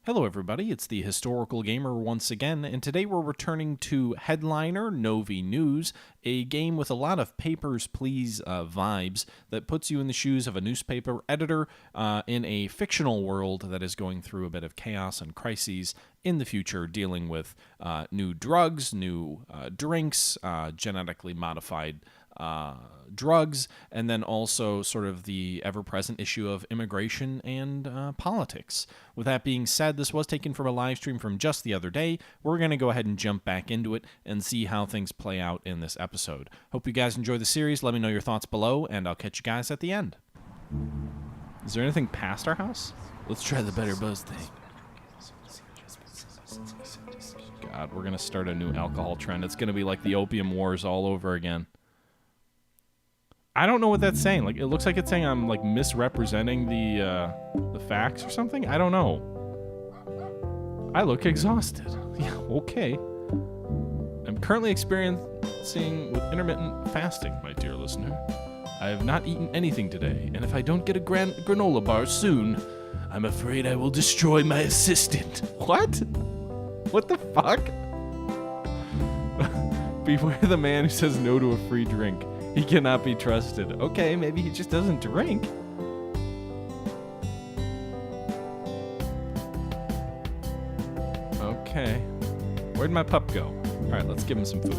Hello everybody, it's the Historical Gamer once again, and today we're returning to Headliner NoviNews, a game with a lot of papers, please vibes that puts you in the shoes of a newspaper editor in a fictional world that is going through a bit of chaos and crises in the future, dealing with new drugs, new drinks, genetically modified drugs, and then also sort of the ever-present issue of immigration and politics. With that being said, this was taken from a live stream from just the other day. We're going to go ahead and jump back into it and see how things play out in this episode. Hope you guys enjoy the series. Let me know your thoughts below, and I'll catch you guys at the end. Is there anything past our house? Let's try the Better Buzz thing. God, we're going to start a new alcohol trend. It's going to be like the Opium Wars all over again. I don't know what that's saying. Like, it looks like it's saying I'm like misrepresenting the facts or something. I don't know. I look exhausted. Yeah, okay. I'm currently experiencing with intermittent fasting, my dear listener. I have not eaten anything today, and if I don't get a granola bar soon, I'm afraid I will destroy my assistant. What? What the fuck? Beware the man who says no to a free drink. He cannot be trusted. Okay, maybe he just doesn't drink. Okay. Where'd my pup go? All right, let's give him some food.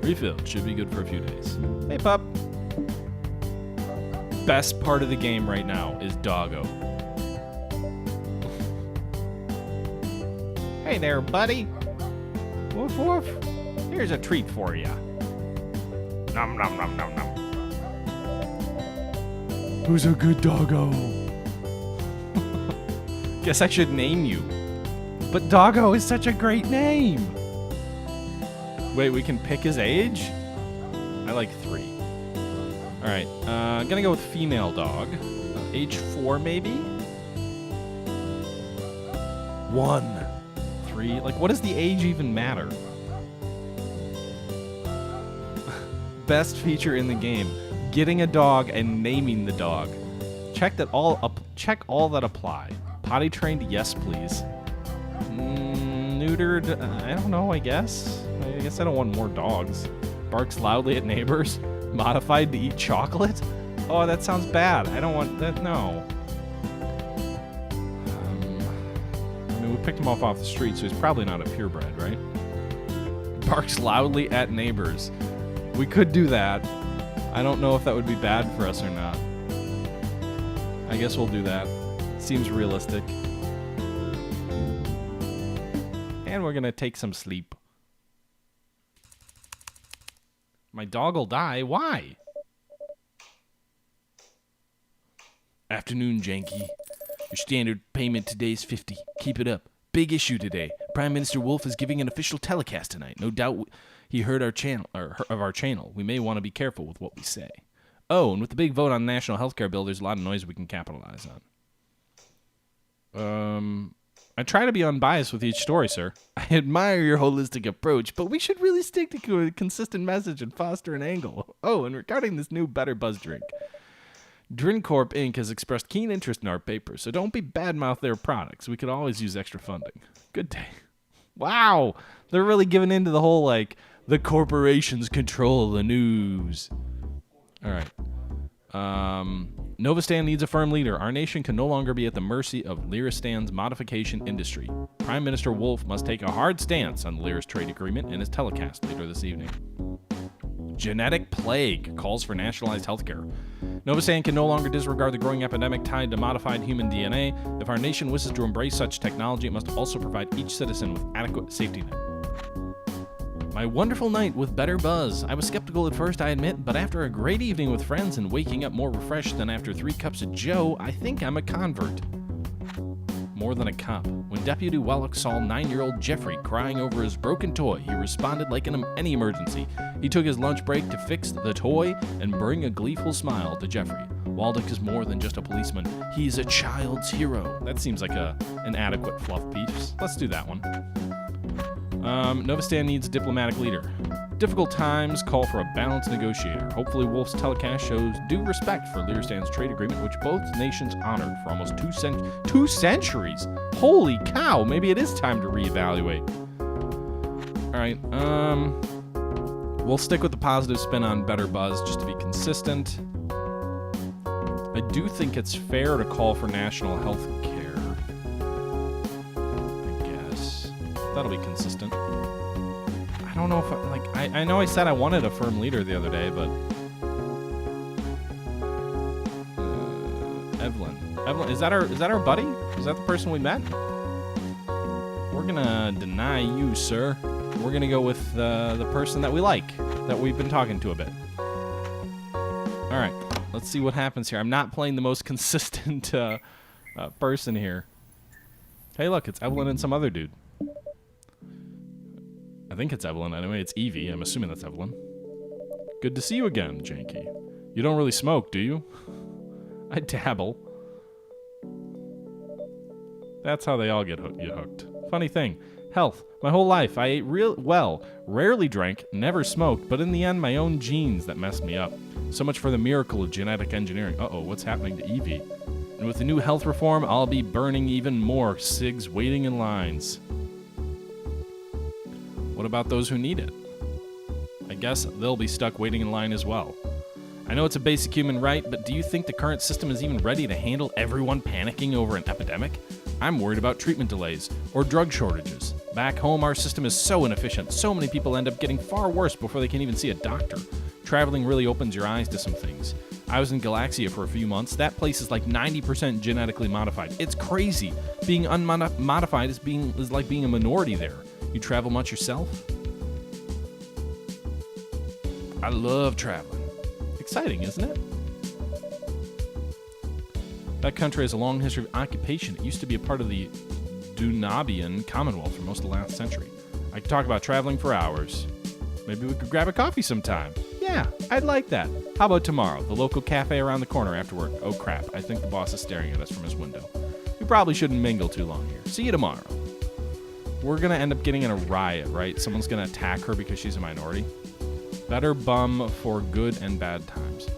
Refilled. Should be good for a few days. Hey, pup. Best part of the game right now is Doggo. Hey there, buddy. Woof, woof. Here's a treat for you. Nom, nom, nom, nom, nom. Who's a good doggo? Guess I should name you. But Doggo is such a great name. Wait, we can pick his age? I like 3. All right, I'm gonna go with female dog. Age 4, maybe? 1, 3. Like, what does the age even matter? Best feature in the game: getting a dog and naming the dog. Check all that apply. Potty trained, yes please. Neutered, I don't know. I guess I don't want more dogs. Barks loudly at neighbors. Modified to eat chocolate. Oh, that sounds bad. I don't want that. No. I mean, we picked him off the street, so he's probably not a purebred, right? Barks loudly at neighbors. We could do that. I don't know if that would be bad for us or not. I guess we'll do that. Seems realistic. And we're gonna take some sleep. My dog will die. Why? Afternoon, Janky. Your standard payment today is 50. Keep it up. Big issue today. Prime Minister Wolf is giving an official telecast tonight. No doubt he heard our channel. We may want to be careful with what we say. Oh, and with the big vote on the national healthcare bill, there's a lot of noise we can capitalize on. I try to be unbiased with each story, sir. I admire your holistic approach, but we should really stick to a consistent message and foster an angle. Oh, and regarding this new Better Buzz drink. DrinkCorp Inc. has expressed keen interest in our paper, so don't be badmouth their products. We could always use extra funding. Good day. Wow, they're really giving into the whole, like, the corporations control the news. All right. Novastan needs a firm leader. Our nation can no longer be at the mercy of Lyristan's modification industry. Prime Minister Wolf must take a hard stance on the Lyris trade agreement in his telecast later this evening. Genetic plague calls for nationalized healthcare. Novastan can no longer disregard the growing epidemic tied to modified human DNA. If our nation wishes to embrace such technology, it must also provide each citizen with adequate safety net. My wonderful night with Better Buzz. I was skeptical at first, I admit, but after a great evening with friends and waking up more refreshed than after 3 cups of Joe, I think I'm a convert. More than a cup. When Deputy Wellock saw 9-year-old Jeffrey crying over his broken toy, he responded like in any emergency. He took his lunch break to fix the toy and bring a gleeful smile to Jeffrey. Waldock is more than just a policeman. He's a child's hero. That seems like an adequate fluff piece. Let's do that one. Novastan needs a diplomatic leader. Difficult times call for a balanced negotiator. Hopefully, Wolf's telecast shows due respect for Learstand's trade agreement, which both nations honored for almost 2 centuries. Holy cow! Maybe it is time to reevaluate. All right. We'll stick with the positive spin on Better Buzz just to be consistent. I do think it's fair to call for national health care. I guess that'll be consistent. I don't know if I know I said I wanted a firm leader the other day, but Evelyn, is that our buddy? Is that the person we met? We're gonna deny you, sir. We're gonna go with the person that we like, that we've been talking to a bit. All right, let's see what happens here. I'm not playing the most consistent person here. Hey, look, it's Evelyn and some other dude. I think it's Evelyn. Anyway, it's Evie. I'm assuming that's Evelyn. Good to see you again, Janky. You don't really smoke, do you? I dabble. That's how they all get hooked. Funny thing. Health. My whole life, I ate rarely drank, never smoked, but in the end, my own genes that messed me up. So much for the miracle of genetic engineering. Uh-oh, what's happening to Evie? And with the new health reform, I'll be burning even more cigs waiting in lines. What about those who need it? I guess they'll be stuck waiting in line as well. I know it's a basic human right, but do you think the current system is even ready to handle everyone panicking over an epidemic? I'm worried about treatment delays or drug shortages. Back home, our system is so inefficient. So many people end up getting far worse before they can even see a doctor. Traveling really opens your eyes to some things. I was in Galaxia for a few months. That place is like 90% genetically modified. It's crazy. Being unmodified is like being a minority there. You travel much yourself? I love traveling. Exciting, isn't it? That country has a long history of occupation. It used to be a part of the Dunabian Commonwealth for most of the last century. I could talk about traveling for hours. Maybe we could grab a coffee sometime. Yeah, I'd like that. How about tomorrow? The local cafe around the corner after work. Oh crap, I think the boss is staring at us from his window. We probably shouldn't mingle too long here. See you tomorrow. We're gonna end up getting in a riot, right? Someone's gonna attack her because she's a minority. Better bum for good and bad times.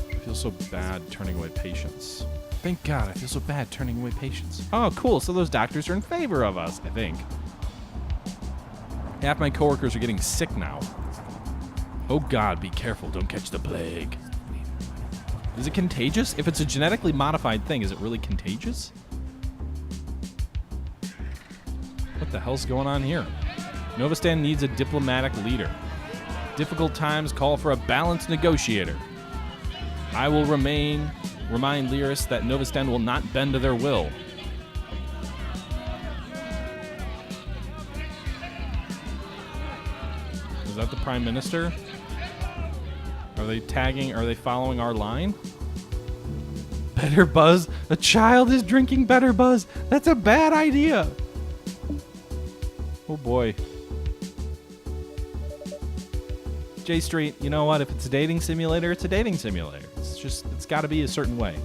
I feel so bad turning away patients. Thank God, I feel so bad turning away patients. Oh, cool, so those doctors are in favor of us, I think. Half my coworkers are getting sick now. Oh God, be careful, don't catch the plague. Is it contagious? If it's a genetically modified thing, is it really contagious? What the hell's going on here? Novistan needs a diplomatic leader. Difficult times call for a balanced negotiator. I will remind Lyris that Novistan will not bend to their will. Is that the Prime Minister? Are they following our line? Better Buzz? A child is drinking Better Buzz. That's a bad idea. Oh boy. J Street, you know what? If it's a dating simulator, it's a dating simulator. It's got to be a certain way.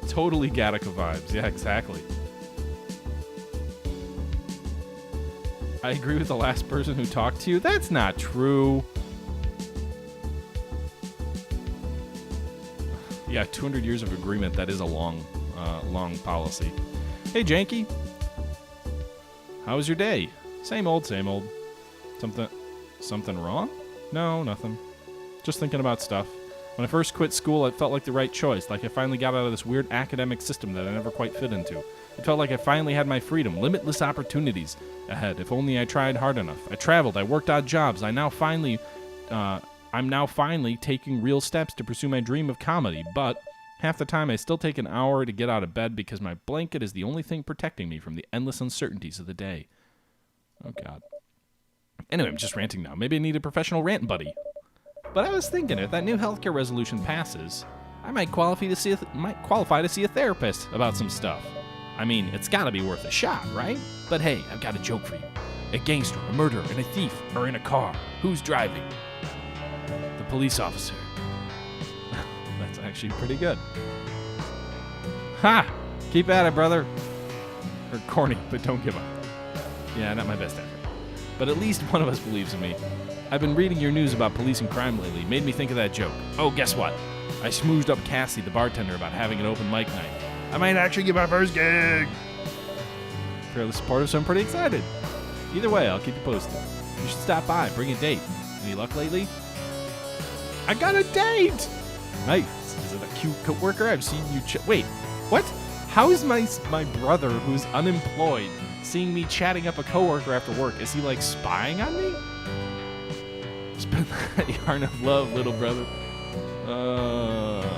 Totally Gattaca vibes. Yeah, exactly. I agree with the last person who talked to you. That's not true. Yeah, 200 years of agreement. That is a long policy. Hey, Janky. How was your day? Same old, same old. Something wrong? No, nothing. Just thinking about stuff. When I first quit school, it felt like the right choice. Like I finally got out of this weird academic system that I never quite fit into. It felt like I finally had my freedom, limitless opportunities ahead. If only I tried hard enough. I traveled. I worked odd jobs. I'm now finally taking real steps to pursue my dream of comedy. But half the time, I still take an hour to get out of bed because my blanket is the only thing protecting me from the endless uncertainties of the day. Oh God. Anyway, I'm just ranting now. Maybe I need a professional rant buddy. But I was thinking, if that new healthcare resolution passes, I might qualify to see a therapist about some stuff. I mean, it's got to be worth a shot, right? But hey, I've got a joke for you. A gangster, a murderer, and a thief are in a car. Who's driving? The police officer. That's actually pretty good. Ha! Keep at it, brother. Or corny, but don't give up. Yeah, not my best effort. but at least one of us believes in me. I've been reading your news about police and crime lately. Made me think of that joke. Oh, guess what? I schmoozed up Cassie, the bartender, about having an open mic night. I might actually get my first gig. Fairly supportive, so I'm pretty excited. Either way, I'll keep you posted. You should stop by, bring a date. Any luck lately? I got a date! Nice. Is it a cute coworker? I've seen you wait, what? How is my brother, who's unemployed, seeing me chatting up a coworker after work? Is he, like, spying on me? Spend that yarn of love, little brother. Okay.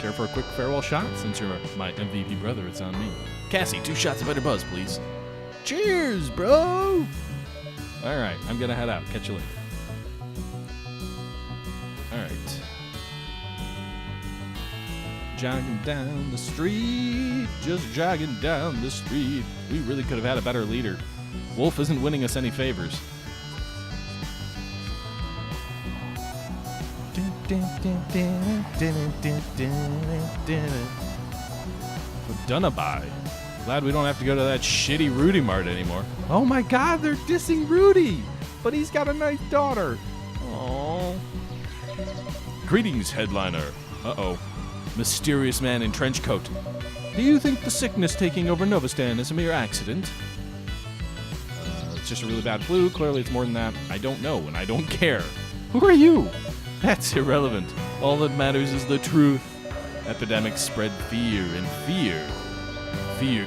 Care for a quick farewell shot? Since you're my MVP brother, it's on me. Cassie, 2 shots of Better Buzz, please. Cheers, bro! Alright, I'm gonna head out. Catch you later. Alright. Jogging down the street, just jogging down the street. We really could have had a better leader. Wolf isn't winning us any favors. Dunaby. Glad we don't have to go to that shitty Rudy Mart anymore. Oh my god, they're dissing Rudy! But he's got a nice daughter. Aww. Greetings, headliner. Uh-oh. Mysterious man in trench coat. Do you think the sickness taking over Novistan is a mere accident? It's just a really bad flu. Clearly it's more than that. I don't know, and I don't care. Who are you? That's irrelevant. All that matters is the truth. Epidemics spread fear, and fear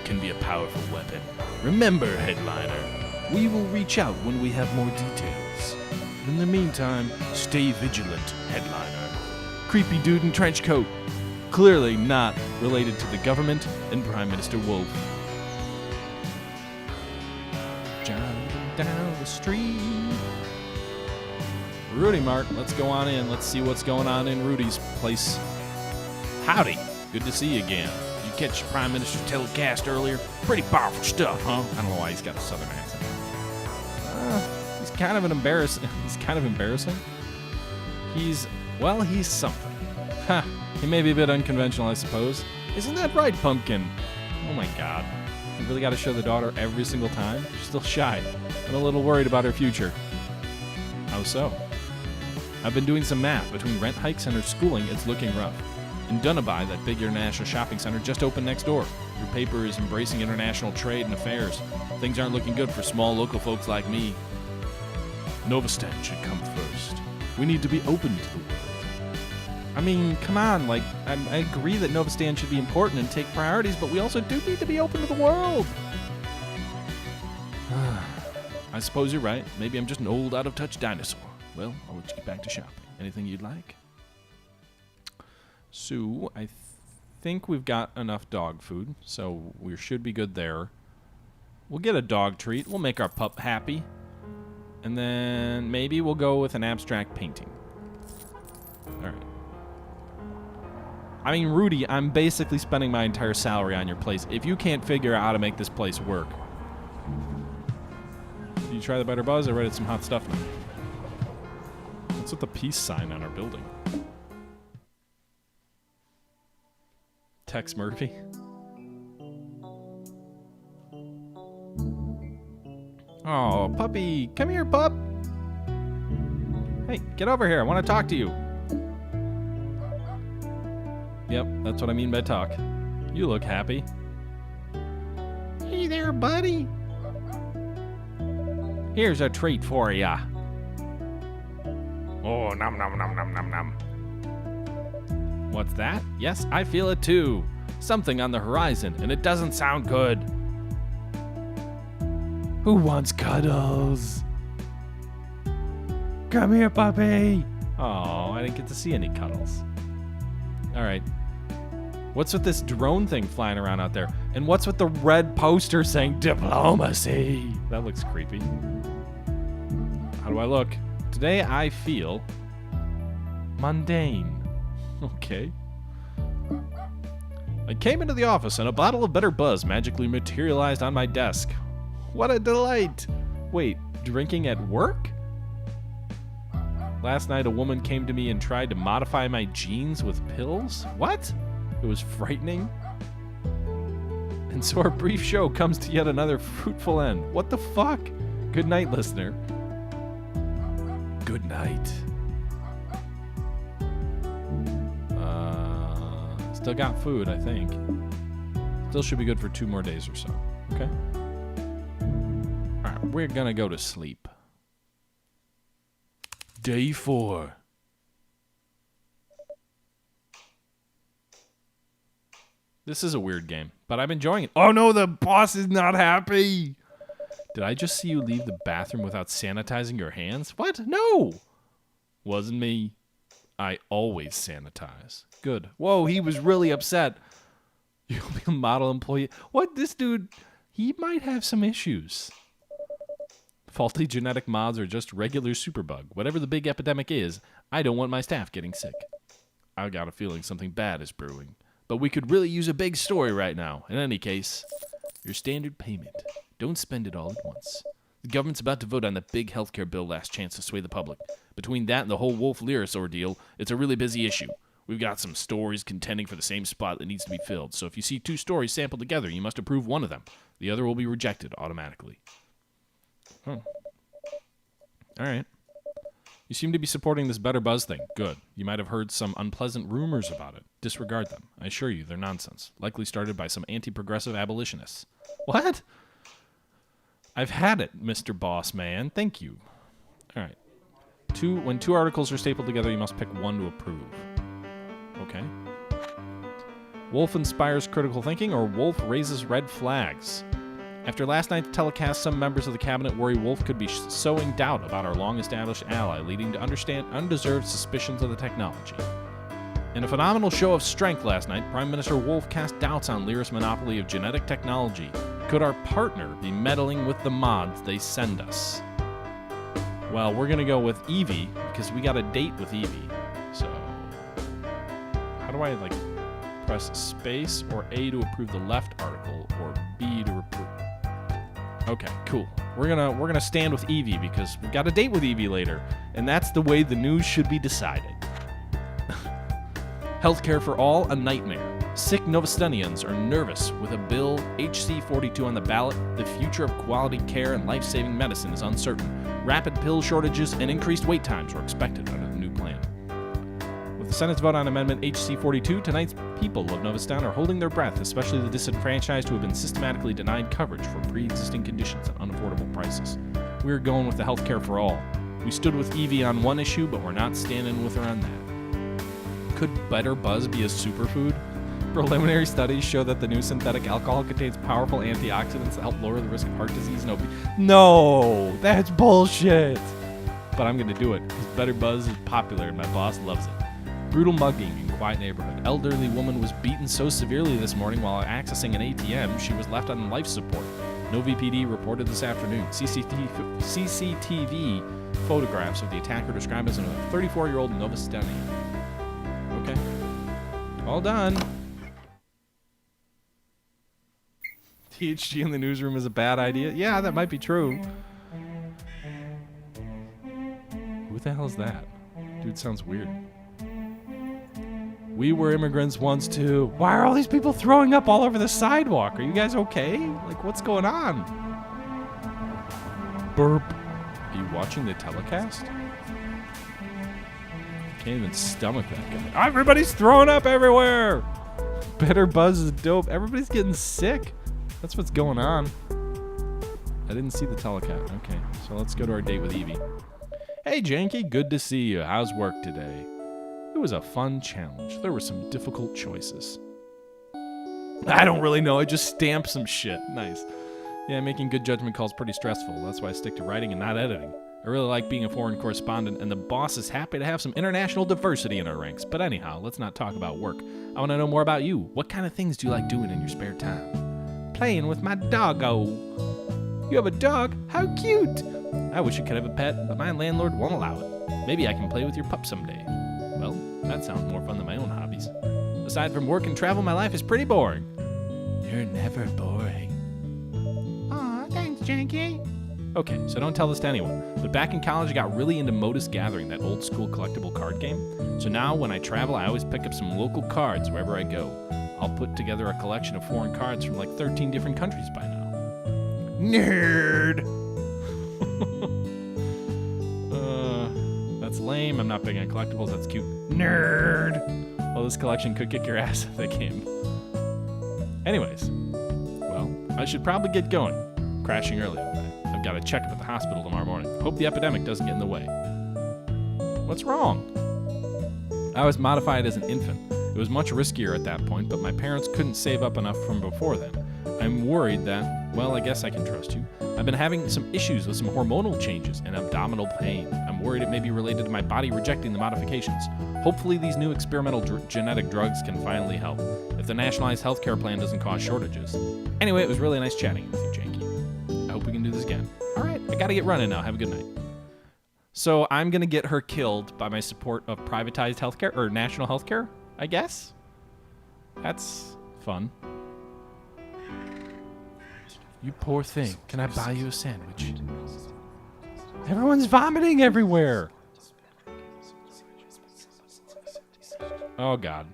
can be a powerful weapon. Remember, headliner, we will reach out when we have more details. In the meantime, stay vigilant, headliner. Creepy dude in trench coat. Clearly not related to the government and Prime Minister Wolf. Jogging down the street. Rudy Mart, let's go on in. Let's see what's going on in Rudy's place. Howdy. Good to see you again. Did you catch the Prime Minister's telecast earlier? Pretty powerful stuff, huh? I don't know why he's got a southern accent. He's kind of embarrassing. He's something. Ha, he may be a bit unconventional, I suppose. Isn't that right, Pumpkin? Oh my god. You really got to show the daughter every single time? She's still shy. I'm a little worried about her future. How so? I've been doing some math. Between rent hikes and her schooling, it's looking rough. In Dunaby, that big international shopping center just opened next door. Your paper is embracing international trade and affairs. Things aren't looking good for small local folks like me. Novistan should come first. We need to be open to the world. I mean, come on, like, I agree that Novistan should be important and take priorities, but we also do need to be open to the world. I suppose you're right. Maybe I'm just an old, out-of-touch dinosaur. Well, I'll let you get back to shopping. Anything you'd like? So, I think we've got enough dog food, so we should be good there. We'll get a dog treat. We'll make our pup happy. And then maybe we'll go with an abstract painting. All right. I mean, Rudy, I'm basically spending my entire salary on your place. If you can't figure out how to make this place work. Did you try the Better Buzz? I read some hot stuff now. What's with the peace sign on our building? Tex Murphy. Oh, puppy. Come here, pup. Hey, get over here. I want to talk to you. Yep, that's what I mean by talk. You look happy. Hey there, buddy. Here's a treat for ya. Oh, nom nom nom nom nom nom. What's that? Yes, I feel it too. Something on the horizon, and it doesn't sound good. Who wants cuddles? Come here, puppy. Oh, I didn't get to see any cuddles. All right. What's with this drone thing flying around out there? And what's with the red poster saying diplomacy? That looks creepy. How do I look? Today I feel mundane. Okay. I came into the office and a bottle of Better Buzz magically materialized on my desk. What a delight! Wait, drinking at work? Last night a woman came to me and tried to modify my genes with pills? What? It was frightening. And so our brief show comes to yet another fruitful end. What the fuck? Good night, listener. Good night. Still got food, I think. Still should be good for 2 more days or so. Okay? Alright, we're gonna go to sleep. Day 4. This is a weird game, but I'm enjoying it. Oh no, the boss is not happy! Did I just see you leave the bathroom without sanitizing your hands? What? No! Wasn't me. I always sanitize. Good. Whoa, he was really upset. You'll be a model employee. What? This dude, he might have some issues. Faulty genetic mods are just regular superbug. Whatever the big epidemic is, I don't want my staff getting sick. I got a feeling something bad is brewing. But we could really use a big story right now. In any case, your standard payment. Don't spend it all at once. The government's about to vote on the big healthcare bill last chance to sway the public. Between that and the whole Wolf Lyris ordeal, it's a really busy issue. We've got some stories contending for the same spot that needs to be filled, so if you see 2 stories sampled together, you must approve one of them. The other will be rejected automatically. Alright. You seem to be supporting this Better Buzz thing. Good. You might have heard some unpleasant rumors about it. Disregard them. I assure you, they're nonsense. Likely started by some anti-progressive abolitionists. What? I've had it, Mr. Boss Man. Thank you. Alright. When 2 articles are stapled together, you must pick one to approve. Okay. Wolf inspires critical thinking, or Wolf raises red flags. After last night's telecast, some members of the cabinet worry Wolf could be sowing doubt about our long-established ally, leading to undeserved suspicions of the technology. In a phenomenal show of strength last night, Prime Minister Wolf cast doubts on Lyris' monopoly of genetic technology. Could our partner be meddling with the mods they send us? Well, we're going to go with Evie, because we got a date with Evie. So, how do I, press space or A to approve the left article, or B to approve? Okay, cool. We're gonna stand with Evie because we've got a date with Evie later, and that's the way the news should be decided. Healthcare for all, a nightmare. Sick Novastunians are nervous with a bill HC42 on the ballot. The future of quality care and life-saving medicine is uncertain. Rapid pill shortages and increased wait times are expected under the new plan. With the Senate's vote on Amendment HC42, tonight's people of Novastan are holding their breath, especially the disenfranchised who have been systematically denied coverage for pre-existing conditions at unaffordable prices. We're going with the healthcare for all. We stood with Evie on one issue, but we're not standing with her on that. Could Better Buzz be a superfood? Preliminary studies show that the new synthetic alcohol contains powerful antioxidants that help lower the risk of heart disease and obesity. No, that's bullshit. But I'm going to do it because Better Buzz is popular and my boss loves it. Brutal mugging in quiet neighborhood. Elderly woman was beaten so severely this morning while accessing an ATM, she was left on life support. NoviPD reported this afternoon. CCTV photographs of the attacker described as a 34-year-old Novastanian. Okay. All done. THG in the newsroom is a bad idea? Yeah, that might be true. Who the hell is that? Dude sounds weird. We were immigrants once too. Why are all these people throwing up all over the sidewalk? Are you guys okay? Like, what's going on? Burp. Are you watching the telecast? Can't even stomach that guy. Everybody's throwing up everywhere! Better Buzz is dope. Everybody's getting sick. That's what's going on. I didn't see the telecast. Okay, so let's go to our date with Evie. Hey, Janky, good to see you. How's work today? It was a fun challenge. There were some difficult choices. I don't really know. I just stamped some shit. Nice. Yeah, making good judgment calls is pretty stressful. That's why I stick to writing and not editing. I really like being a foreign correspondent, and the boss is happy to have some international diversity in our ranks. But anyhow, let's not talk about work. I want to know more about you. What kind of things do you like doing in your spare time? Playing with my doggo. You have a dog? How cute! I wish I could have a pet, but my landlord won't allow it. Maybe I can play with your pup someday. Well, that sounds more fun than my own hobbies. Aside from work and travel, my life is pretty boring. You're never boring. Aw, thanks, Janky. Okay, so don't tell this to anyone, but back in college I got really into Modus Gathering, that old school collectible card game. So now when I travel, I always pick up some local cards wherever I go. I'll put together a collection of foreign cards from like 13 different countries by now. Nerd! That's lame. I'm not big on collectibles. That's cute. Nerd! Well, this collection could kick your ass if they came. Anyways, well, I should probably get going. Crashing early tonight. I've got a checkup at the hospital tomorrow morning. Hope the epidemic doesn't get in the way. What's wrong? I was modified as an infant. It was much riskier at that point, but my parents couldn't save up enough from before then. I'm worried that, well, I guess I can trust you. I've been having some issues with some hormonal changes and abdominal pain. I'm worried it may be related to my body rejecting the modifications. Hopefully these new experimental genetic drugs can finally help, if the nationalized healthcare plan doesn't cause shortages. Anyway, it was really nice chatting with you, Janky. I hope we can do this again. All right, I gotta get running now. Have a good night. So I'm gonna get her killed by my support of privatized healthcare, or national healthcare, I guess? That's fun. You poor thing. Can I buy you a sandwich? Everyone's vomiting everywhere. Oh, God.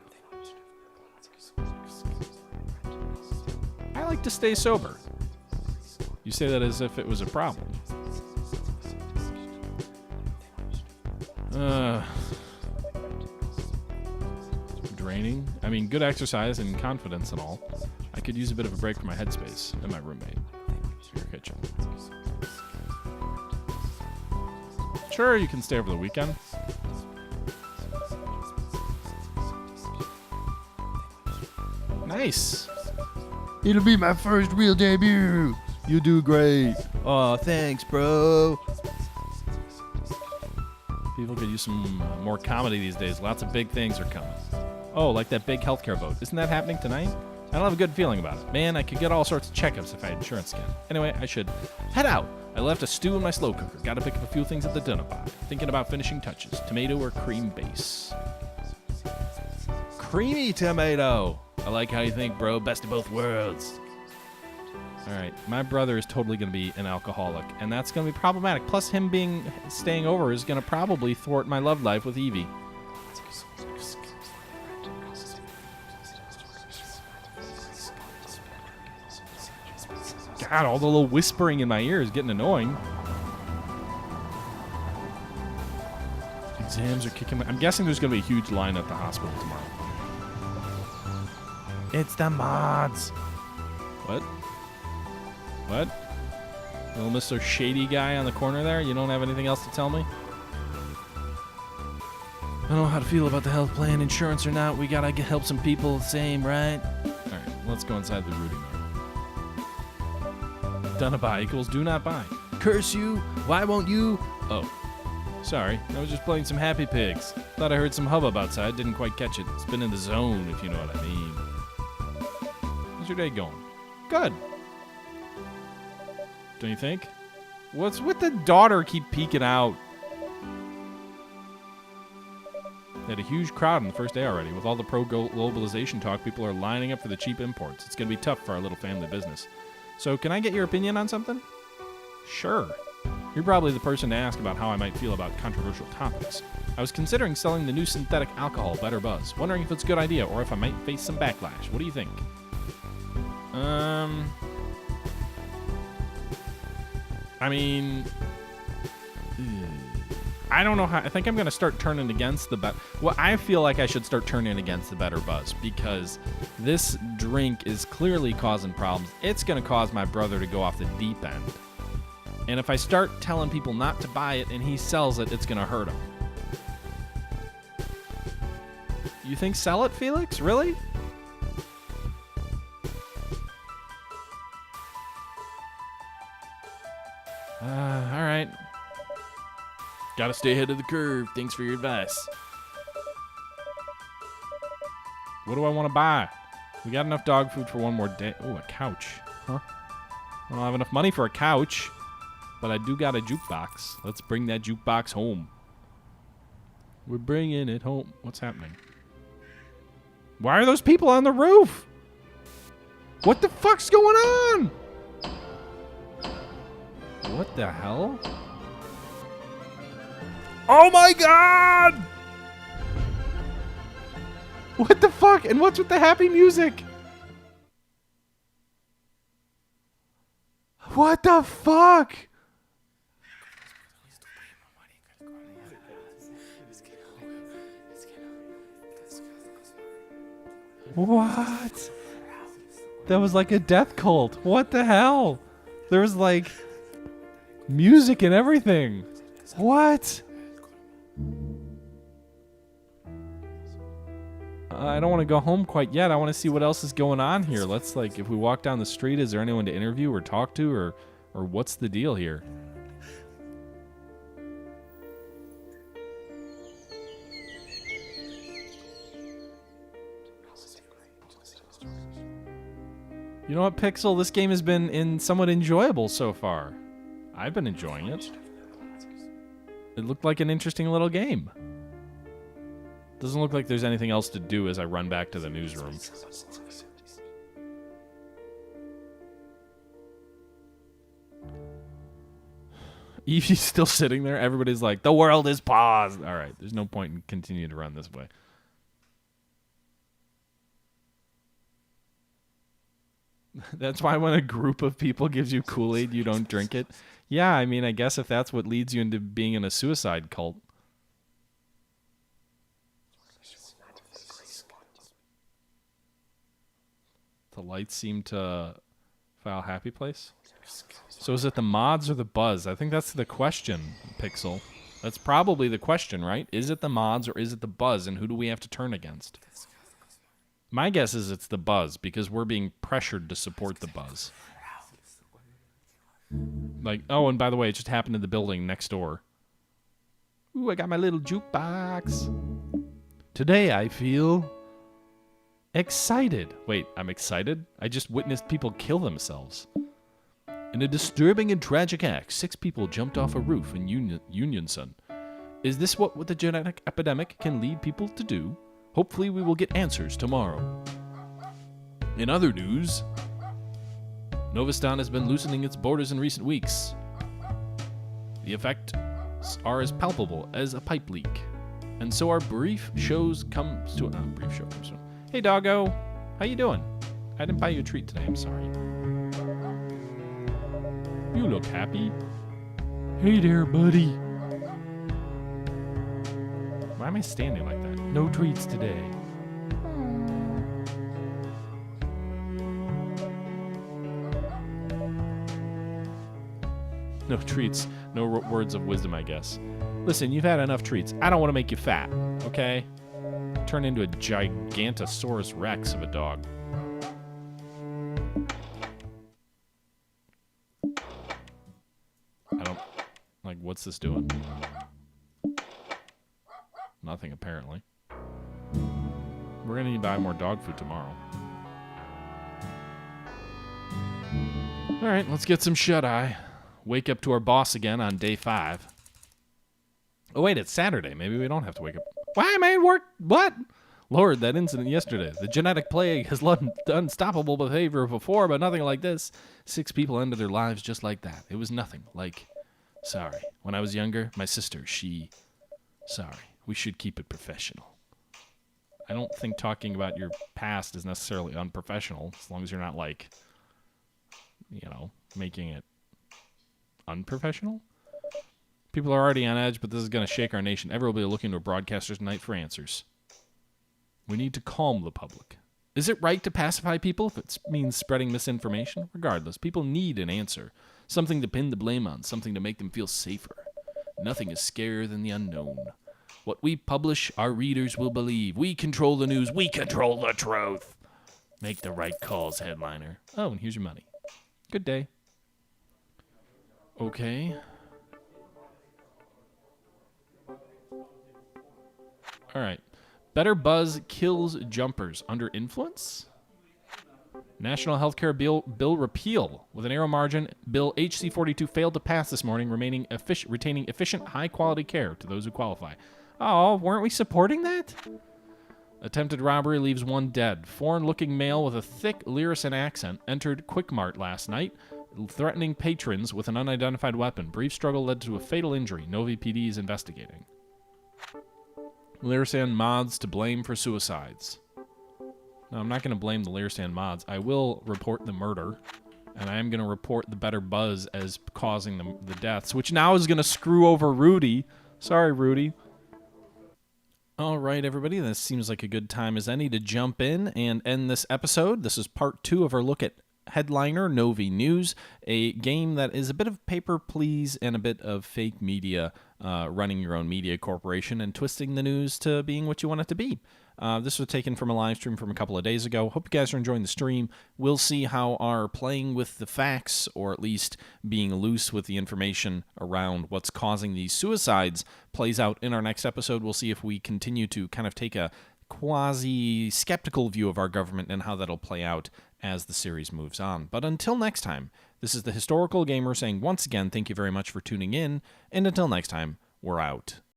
I like to stay sober. You say that as if it was a problem. Draining. I mean, good exercise and confidence and all. I could use a bit of a break from my headspace and my roommate. Your kitchen. Sure, you can stay over the weekend. Nice. It'll be my first real debut. You do great. Aw, thanks, bro. People could use some more comedy these days. Lots of big things are coming. Oh, like that big healthcare vote. Isn't that happening tonight? I don't have a good feeling about it. Man, I could get all sorts of checkups if I had insurance again. Anyway, I should head out. I left a stew in my slow cooker. Gotta pick up a few things at the dinner bar. Thinking about finishing touches. Tomato or cream base? Creamy tomato. I like how you think, bro. Best of both worlds. All right, my brother is totally going to be an alcoholic, and that's going to be problematic. Plus, him staying over is going to probably thwart my love life with Evie. God, all the little whispering in my ear is getting annoying. Exams are kicking I'm guessing there's going to be a huge line at the hospital tomorrow. It's the mods. What? What? Little Mr. Shady guy on the corner there? You don't have anything else to tell me? I don't know how to feel about the health plan, insurance or not. We gotta help some people, same, right? Alright, let's go inside the routing room. Done buy equals do not buy. Curse you! Why won't you? Oh. Sorry, I was just playing some Happy Pigs. Thought I heard some hubbub outside, didn't quite catch it. It's been in the zone, if you know what I mean. How's your day going? Good. Don't you think? What's with the daughter keep peeking out? They had a huge crowd on the first day already. With all the pro-globalization talk, people are lining up for the cheap imports. It's going to be tough for our little family business. So can I get your opinion on something? Sure. You're probably the person to ask about how I might feel about controversial topics. I was considering selling the new synthetic alcohol, Better Buzz. Wondering if it's a good idea or if I might face some backlash. What do you think? I mean, I don't know how. I think I'm going to start turning against the Well, I feel like I should start turning against the Better Buzz because this drink is clearly causing problems. It's going to cause my brother to go off the deep end. And if I start telling people not to buy it and he sells it, it's going to hurt him. You think sell it, Felix? Really? All right. Gotta stay ahead of the curve. Thanks for your advice. What do I want to buy? We got enough dog food for one more day. Oh, a couch. Huh? I don't have enough money for a couch, but I do got a jukebox. Let's bring that jukebox home. We're bringing it home. What's happening? Why are those people on the roof? What the fuck's going on? What the hell? Oh my god! What the fuck? And what's with the happy music? What the fuck? What? That was like a death cult. What the hell? There was like music and everything. What? I don't want to go home quite yet. I want to see what else is going on here. Let's like, if we walk down the street, is there anyone to interview or talk to, or what's the deal here? You know what, Pixel? This game has been somewhat enjoyable so far. I've been enjoying it. It looked like an interesting little game. Doesn't look like there's anything else to do as I run back to the newsroom. Evie's still sitting there. Everybody's like, the world is paused. All right, there's no point in continuing to run this way. That's why when a group of people gives you Kool-Aid, you don't drink it. Yeah, I mean, I guess if that's what leads you into being in a suicide cult. The lights seem to file happy place. So is it the mods or the buzz? I think that's the question, Pixel. That's probably the question, right? Is it the mods or is it the buzz, and who do we have to turn against? My guess is it's the buzz, because we're being pressured to support the buzz. Like, oh, and by the way, it just happened in the building next door. Ooh, I got my little jukebox. Today I feel excited. Wait, I'm excited? I just witnessed people kill themselves. In a disturbing and tragic act, 6 people jumped off a roof in Unionson. Is this what the genetic epidemic can lead people to do? Hopefully we will get answers tomorrow. In other news, Novistan has been loosening its borders in recent weeks. The effects are as palpable as a pipe leak. And so our brief shows comes to an brief show comes to. Hey doggo, how you doing? I didn't buy you a treat today, I'm sorry. You look happy. Hey there, buddy. Why am I standing like that? No treats today. No treats, no words of wisdom, I guess. Listen, you've had enough treats. I don't want to make you fat, okay? Turn into a Gigantosaurus Rex of a dog. I don't... Like, what's this doing? Nothing, apparently. We're gonna need to buy more dog food tomorrow. Alright, let's get some shut-eye. Wake up to our boss again on day 5. Oh wait, it's Saturday. Maybe we don't have to wake up. Why am I at work? What? Lord, that incident yesterday. The genetic plague has led unstoppable behavior before, but nothing like this. 6 people ended their lives just like that. It was nothing. Like, sorry. When I was younger, my sister, sorry. We should keep it professional. I don't think talking about your past is necessarily unprofessional, as long as you're not, like, you know, making it unprofessional. People are already on edge, but this is going to shake our nation. Everyone will be looking to broadcasters tonight for answers. We need to calm the public. Is it right to pacify people if it means spreading misinformation? Regardless, people need an answer. Something to pin the blame on, something to make them feel safer. Nothing is scarier than the unknown. What we publish, our readers will believe. We control the news. We control the truth. Make the right calls, headliner. Oh, and here's your money. Good day. Okay. All right. Better buzz kills jumpers under influence? National Healthcare Bill repeal. With an narrow margin, Bill HC 42 failed to pass this morning, retaining efficient, high-quality care to those who qualify. Oh, weren't we supporting that? Attempted robbery leaves 1 dead. Foreign-looking male with a thick Lyrisan accent entered Quickmart last night, threatening patrons with an unidentified weapon. Brief struggle led to a fatal injury. Novi PD is investigating. Lyrisan mods to blame for suicides. No, I'm not going to blame the Lear Stand mods. I will report the murder, and I am going to report the better buzz as causing the deaths, which now is going to screw over Rudy. Sorry, Rudy. All right, everybody, this seems like a good time as any to jump in and end this episode. This is part 2 of our look at Headliner NoviNews, a game that is a bit of paper please and a bit of fake media, running your own media corporation and twisting the news to being what you want it to be. This was taken from a live stream from a couple of days ago. Hope you guys are enjoying the stream. We'll see how our playing with the facts, or at least being loose with the information around what's causing these suicides, plays out in our next episode. We'll see if we continue to kind of take a quasi-skeptical view of our government and how that'll play out as the series moves on. But until next time, this is the Historical Gamer saying once again, thank you very much for tuning in, and until next time, we're out.